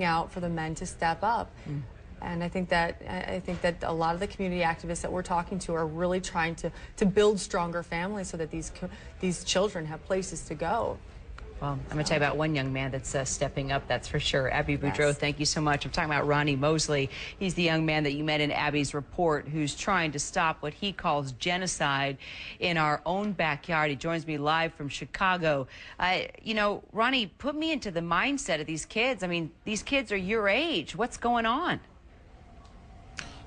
out for the men to step up. And I think that a lot of the community activists that we're talking to are really trying to build stronger families so that these children have places to go. Well, I'm going to tell you about one young man that's stepping up, that's for sure. Abby Boudreau, Yes. thank you so much. I'm talking about Ronnie Mosley. He's the young man that you met in Abby's report who's trying to stop what he calls genocide in our own backyard. He joins me live from Chicago. You know, Ronnie, put me into the mindset of these kids. I mean, these kids are your age. What's going on?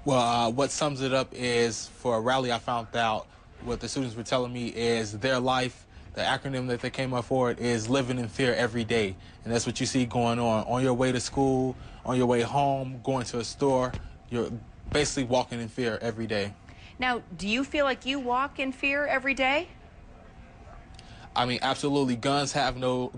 Well, what sums it up is, for a rally I found out, what the students were telling me is their life, the acronym that they came up for it is living in fear every day. And that's what you see going on your way to school, on your way home, going to a store. You're basically walking in fear every day. Now, do you feel like you walk in fear every day? I mean, absolutely. Guns have no,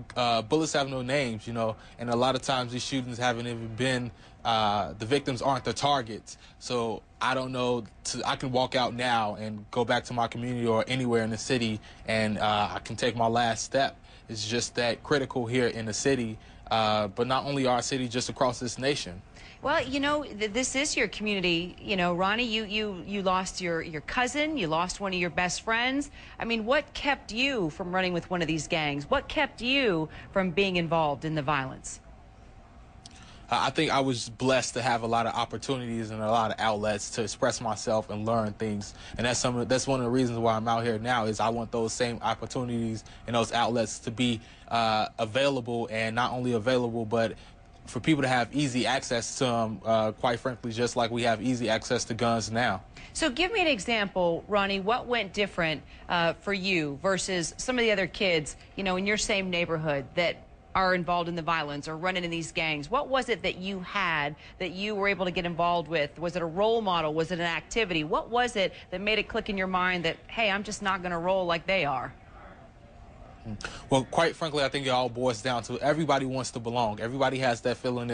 bullets have no names, you know, and a lot of times these shootings haven't even been, the victims aren't the targets. So I don't know, I can walk out now and go back to my community or anywhere in the city and I can take my last step. It's just that critical here in the city, but not only our city, just across this nation. Well, you know, this is your community. You know, Ronnie, you lost your cousin, you lost one of your best friends. I mean, what kept you from running with one of these gangs? What kept you from being involved in the violence? I think I was blessed to have a lot of opportunities and a lot of outlets to express myself and learn things. And that's one of the reasons why I'm out here now, is I want those same opportunities and those outlets to be available, and not only available, but for people to have easy access to them, quite frankly, just like we have easy access to guns now. So give me an example, Ronnie, what went different for you versus some of the other kids, you know, in your same neighborhood that are involved in the violence or running in these gangs? What was it that you had that you were able to get involved with? Was it a role model? Was it an activity? What was it that made it click in your mind that, hey, I'm just not going to roll like they are? Well, quite frankly, I think it all boils down to everybody wants to belong. Everybody has that feeling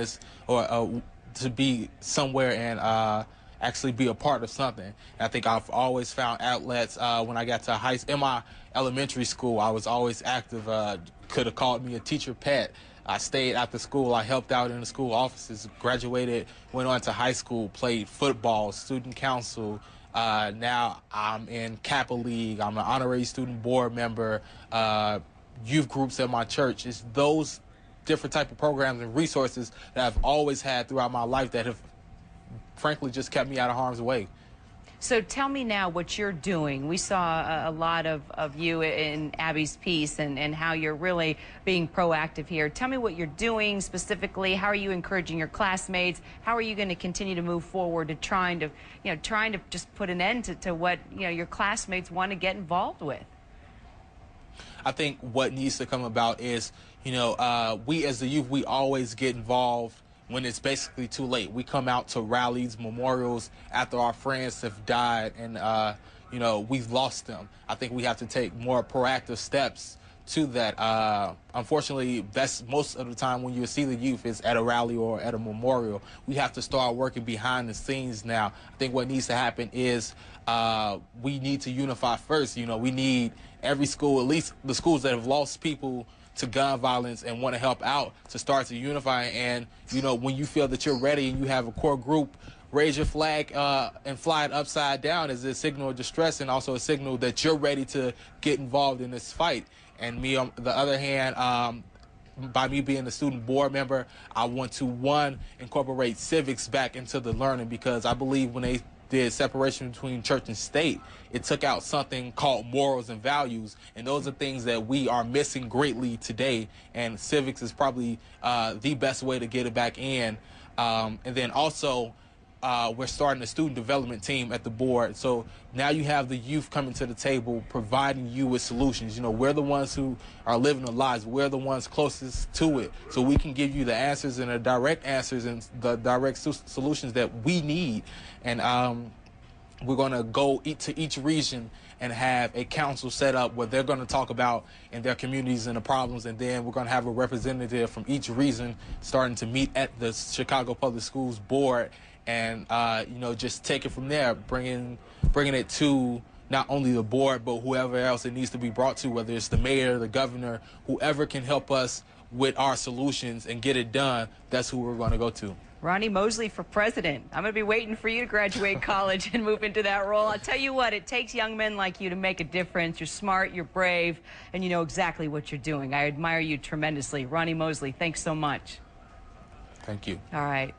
or to be somewhere and actually be a part of something. And I think I've always found outlets when I got to in my elementary school. I was always active. Could have called me a teacher pet. I stayed after school. I helped out in the school offices, graduated, went on to high school, played football, student council. Now I'm in Kappa League. I'm an honorary student board member, youth groups at my church. It's those different type of programs and resources that I've always had throughout my life that have, frankly, just kept me out of harm's way. So tell me now what you're doing. We saw a lot of you in Abby's piece and how you're really being proactive here. Tell me what you're doing specifically. How are you encouraging your classmates? How are you going to continue to move forward to trying to just put an end to what, you know, your classmates want to get involved with? I think what needs to come about is, you know, we as the youth, we always get involved when it's basically too late. We come out to rallies, memorials after our friends have died and, you know, we've lost them. I think we have to take more proactive steps to that. Unfortunately, that's most of the time when you see the youth is at a rally or at a memorial. We have to start working behind the scenes now. I think what needs to happen is we need to unify first. You know, we need every school, at least the schools that have lost people to gun violence and want to help out, to start to unify. And, you know, when you feel that you're ready and you have a core group, raise your flag and fly it upside down as a signal of distress and also a signal that you're ready to get involved in this fight. And me, on the other hand, by me being a student board member, I want to, one, incorporate civics back into the learning, because I believe when they did separation between church and state, it took out something called morals and values, and those are things that we are missing greatly today, and civics is probably the best way to get it back in. And then also, we're starting a student development team at the board, so now you have the youth coming to the table, providing you with solutions. You know, we're the ones who are living the lives. We're the ones closest to it, so we can give you the answers and the direct answers and the direct solutions that we need. And we're going to go to each region and have a council set up where they're going to talk about in their communities and the problems, and then we're going to have a representative from each region starting to meet at the Chicago Public Schools board, and you know, just take it from there, bringing it to not only the board but whoever else it needs to be brought to, whether it's the mayor, the governor, whoever can help us with our solutions and get it done, that's who we're going to go to. Ronnie Mosley for president. I'm going to be waiting for you to graduate college and move into that role. I'll tell you what, it takes young men like you to make a difference. You're smart, you're brave, and you know exactly what you're doing. I admire you tremendously. Ronnie Mosley, thanks so much. Thank you. All right.